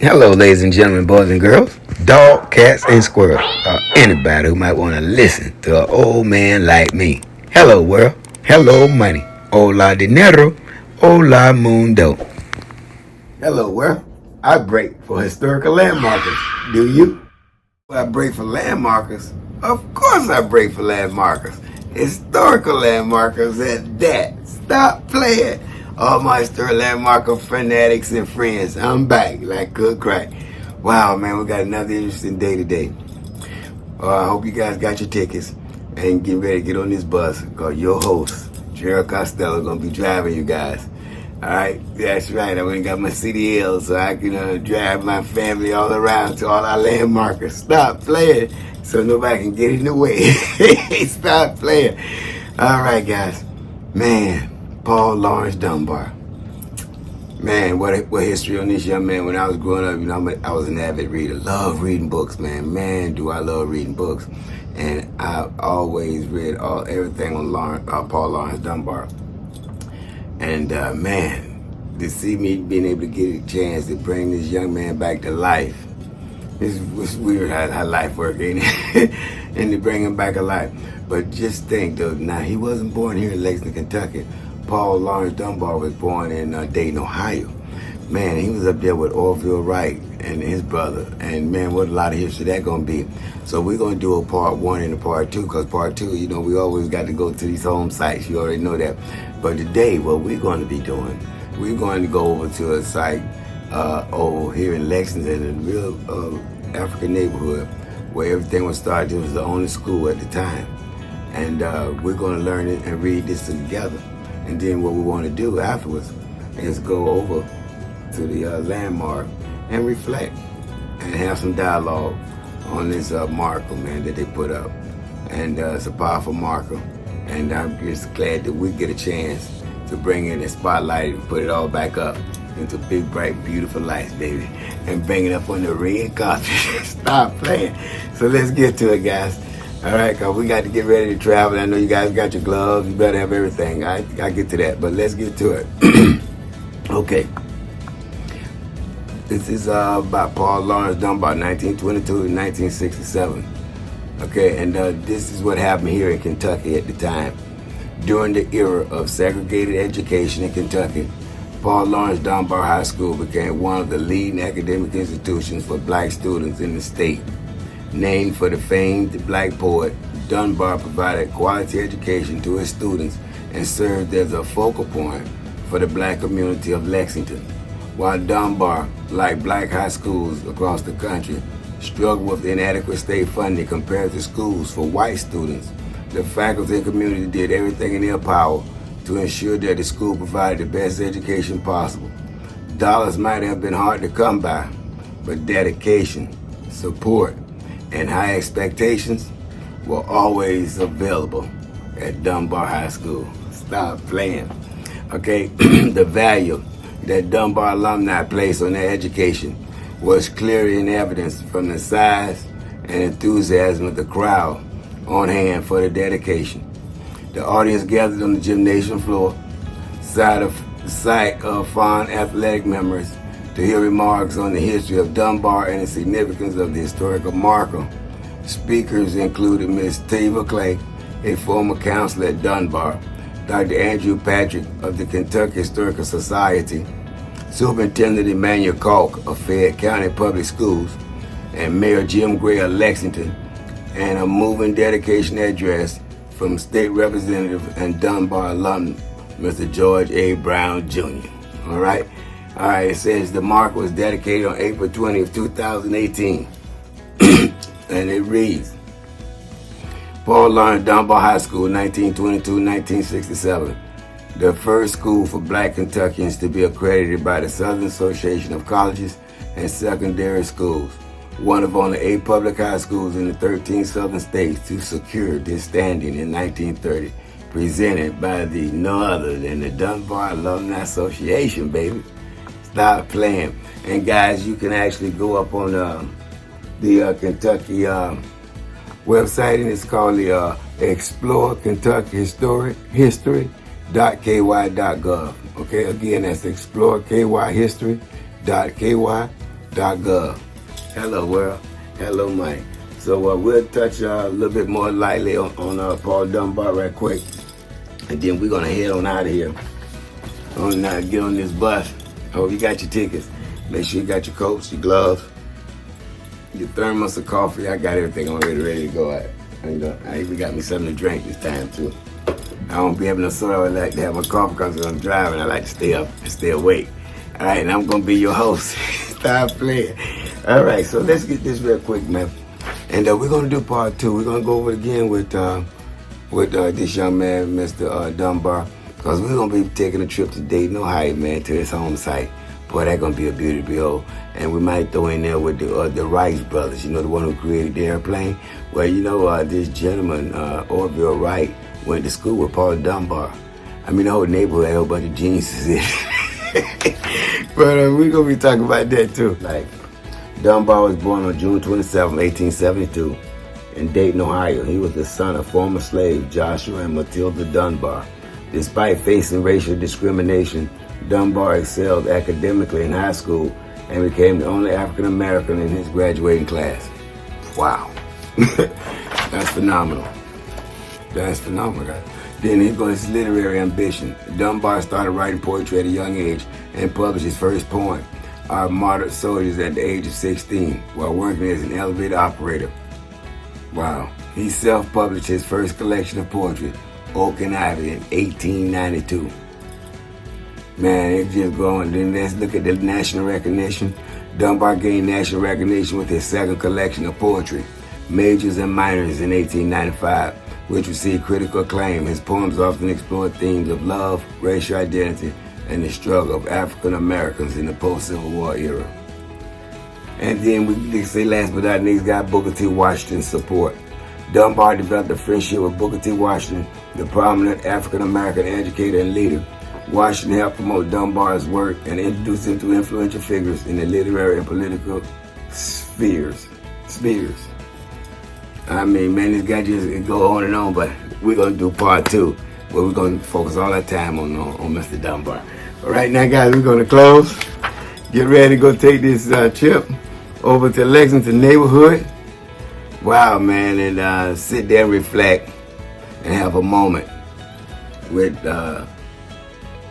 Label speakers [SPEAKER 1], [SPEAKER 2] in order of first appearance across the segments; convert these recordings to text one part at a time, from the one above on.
[SPEAKER 1] Hello, ladies and gentlemen, boys and girls, dog, cats, and squirrels, or anybody who might want to listen to an old man like me. Hello, world. Hello, money. Hola, dinero. Hola, mundo. Hello, world. I break for historical landmarkers. Do you? I break for landmarkers. Of course, I break for landmarkers. Historical landmarkers at that. Stop playing. All my historical landmarker fanatics and friends, I'm back like good crack. Wow, man, we got another interesting day today. I hope you guys got your tickets and get ready to get on this bus because your host, Gerald Costello, is going to be driving you guys. All right, that's right. I went and got my CDL so I can drive my family all around to all our landmarkers. Stop playing so nobody can get in the way. Stop playing. All right, guys. Man, Laurence Dunbar. Man, what history on this young man. When I was growing up, I was an avid reader. Love reading books, man. Man, do I love reading books. And I always read everything on Paul Laurence Dunbar. And man, to see me being able to get a chance to bring this young man back to life, it's weird how life works, ain't it? And to bring him back alive. But just think, though, now he wasn't born here in Lexington, Kentucky. Paul Laurence Dunbar was born in Dayton, Ohio. Man, he was up there with Orville Wright and his brother. And man, what a lot of history that gonna be. So we're gonna do a part one and a part two, because part two, we always got to go to these home sites. You already know that. But today, what we're going to be doing, we're going to go over to a site over here in Lexington, a real African neighborhood where everything was started. It was the only school at the time. And we're going to learn it and read this together. And then what we want to do afterwards is go over to the landmark and reflect and have some dialogue on this marker, man, that they put up. And it's a powerful marker. And I'm just glad that we get a chance to bring in the spotlight and put it all back up into big, bright, beautiful lights, baby. And bring it up on the red carpet. Stop playing. So let's get to it, guys. All right, cause we got to get ready to travel. I know you guys got your gloves. You better have everything. I get to that, but let's get to it. Okay. This is about Paul Laurence Dunbar, 1922 to 1967. Okay, and this is what happened here in Kentucky at the time. During the era of segregated education in Kentucky, Paul Laurence Dunbar High School became one of the leading academic institutions for black students in the state. Named for the famed black poet, Dunbar provided quality education to his students and served as a focal point for the black community of Lexington. While Dunbar, like black high schools across the country, struggled with inadequate state funding compared to schools for white students, the faculty and community did everything in their power to ensure that the school provided the best education possible. Dollars might have been hard to come by, but dedication, support, and high expectations were always available at Dunbar High School. Stop playing. Okay, the value that Dunbar alumni placed on their education was clearly in evidence from the size and enthusiasm of the crowd on hand for the dedication. The audience gathered on the gymnasium floor, sight of fond athletic memories, to hear remarks on the history of Dunbar and the significance of the historical marker. Speakers included Ms. Tava Clay, a former counselor at Dunbar, Dr. Andrew Patrick of the Kentucky Historical Society, Superintendent Emmanuel Kalk of Fayette County Public Schools, and Mayor Jim Gray of Lexington, and a moving dedication address from State Representative and Dunbar alum, Mr. George A. Brown Jr. All right, it says the mark was dedicated on April 20th, 2018, and it reads, Paul Laurence Dunbar High School, 1922-1967, the first school for black Kentuckians to be accredited by the Southern Association of Colleges and Secondary Schools, one of only 8 public high schools in the 13 southern states to secure this standing in 1930, presented by the no other than the Dunbar Alumni Association, baby. Stop playing. And guys, you can actually go up on the Kentucky website, and it's called the Explore Kentucky History.ky.gov. Okay, again, that's explorekyhistory.ky.gov. .gov. Hello world, hello money. So we'll touch a little bit more lightly on Paul Dunbar right quick, and then we're gonna head on out of here. Get on this bus. Hope you got your tickets. Make sure you got your coats, your gloves, your thermos of coffee. I got everything already ready to go at. And I even got me something to drink this time too. I won't be having a soda. I like to have a coffee because I'm driving. I like to stay up and stay awake. All right, and I'm gonna be your host. Stop playing. All right, so let's get this real quick, man. And we're gonna do part 2. We're gonna go over it again with this young man, Mr. Dunbar, because we're gonna be taking a trip to Dayton, Ohio, man, to his home site. Boy, that's gonna be a beauty to behold. And we might throw in there with the Wright brothers. You know, the one who created the airplane. Well, you know, this gentleman, Orville Wright, went to school with Paul Dunbar. I mean, the whole neighborhood had a whole bunch of geniuses in it. But we're going to be talking about that too. Like, Dunbar was born on June 27, 1872 in Dayton, Ohio. He was the son of former slave Joshua and Matilda Dunbar. Despite facing racial discrimination, Dunbar excelled academically in high school and became the only African American in his graduating class. Wow. That's phenomenal. That's phenomenal, guys. Then he goes his literary ambition. Dunbar started writing poetry at a young age and published his first poem, Our Martyred Soldiers, at the age of 16, while working as an elevator operator. Wow. He self-published his first collection of poetry, Oak and Ivy, in 1892. Man, it's just going. Then let's look at the national recognition. Dunbar gained national recognition with his second collection of poetry, Majors and Minors, in 1895, which received critical acclaim. His poems often explored themes of love, racial identity, and the struggle of African Americans in the post-Civil War era. And then we say last but not least, got Booker T. Washington's support. Dunbar developed a friendship with Booker T. Washington, the prominent African American educator and leader. Washington helped promote Dunbar's work and introduced him to influential figures in the literary and political spheres. I mean, man, this guy just go on and on, but we're going to do part 2, where we're going to focus all our time on Mr. Dunbar. But right now, guys, we're going to close. Get ready to go take this trip over to Lexington neighborhood. Wow, man, and sit there and reflect and have a moment with the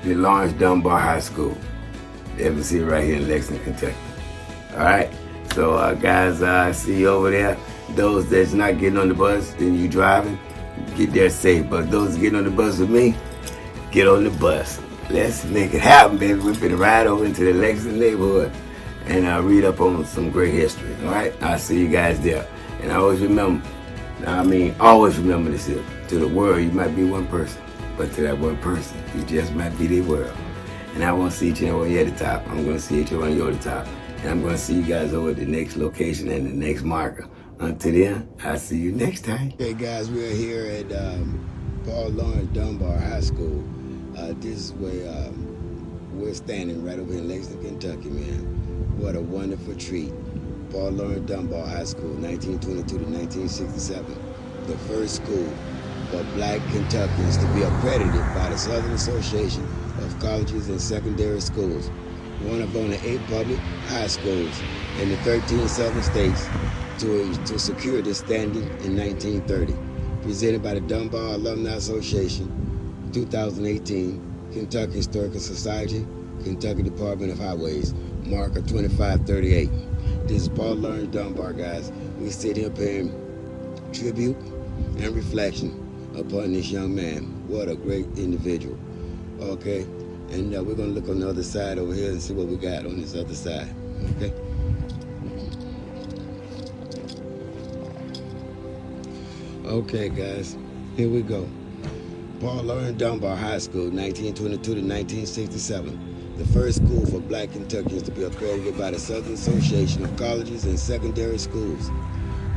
[SPEAKER 1] Laurence Dunbar High School. You can see it right here in Lexington, Kentucky. All right, so guys, see you over there. Those that's not getting on the bus, then you driving, get there safe. But those getting on the bus with me, get on the bus. Let's make it happen, baby. We're going to ride over into the Lexington neighborhood and read up on some great history. All right, I'll see you guys there. And always remember this here. To the world, you might be one person, but to that one person, you just might be the world. And I won't see each and every one of you at the top. I'm going to see each and every one of you at the top. And I'm going to see you guys over at the next location and the next marker. Until then, I'll see you next time. Hey guys, we're here at Paul Laurence Dunbar High School. This is where we're standing right over in Lexington, Kentucky, man. What a wonderful treat. Paul Laurence Dunbar High School, 1922 to 1967. The first school for black Kentuckians to be accredited by the Southern Association of Colleges and Secondary Schools. One of only 8 public high schools in the 13 southern states to secure this standing in 1930. Presented by the Dunbar Alumni Association, 2018, Kentucky Historical Society, Kentucky Department of Highways, marker 2538. This is Paul Laurence Dunbar, guys. We sit here paying tribute and reflection upon this young man. What a great individual. Okay, and we're going to look on the other side over here and see what we got on this other side. Okay. Okay, guys, here we go. Paul Laurence Dunbar High School, 1922 to 1967. The first school for black Kentuckians to be accredited by the Southern Association of Colleges and Secondary Schools.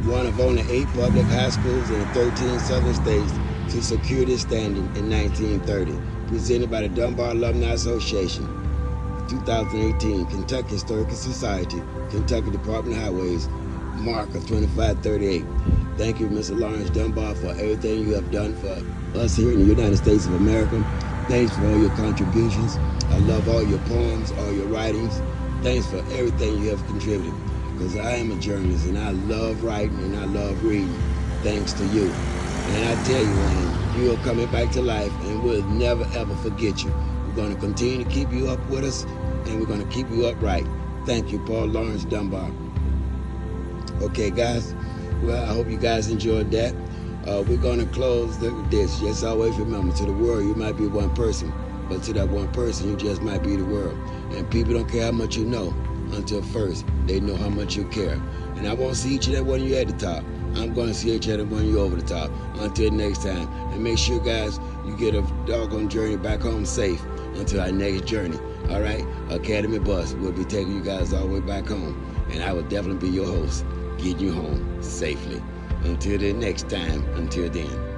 [SPEAKER 1] One of only 8 public high schools in the 13 southern states to secure this standing in 1930. Presented by the Dunbar Alumni Association, 2018, Kentucky Historical Society, Kentucky Department of Highways, marker 2538. Thank you, Mr. Laurence Dunbar, for everything you have done for us here in the United States of America. Thanks for all your contributions. I love all your poems, all your writings.
[SPEAKER 2] Thanks for everything you have contributed, because I am a journalist and I love writing and I love reading, thanks to you. And I tell you, man, you are coming back to life and we'll never ever forget you. We're going to continue to keep you up with us and we're going to keep you upright. Thank you, Paul Laurence Dunbar. Okay, guys. Well, I hope you guys enjoyed that. We're going to close this. Just always remember, to the world, you might be one person, but to that one person, you just might be the world. And people don't care how much you know until first they know how much you care. And I won't see each and every one of you at the top. I'm going to see each and every one of you over the top. Until next time. And make sure, guys, you get a doggone journey back home safe until our next journey. All right? Academy Bus will be taking you guys all the way back home. And I will definitely be your host, getting you home safely. Until the next time, until then.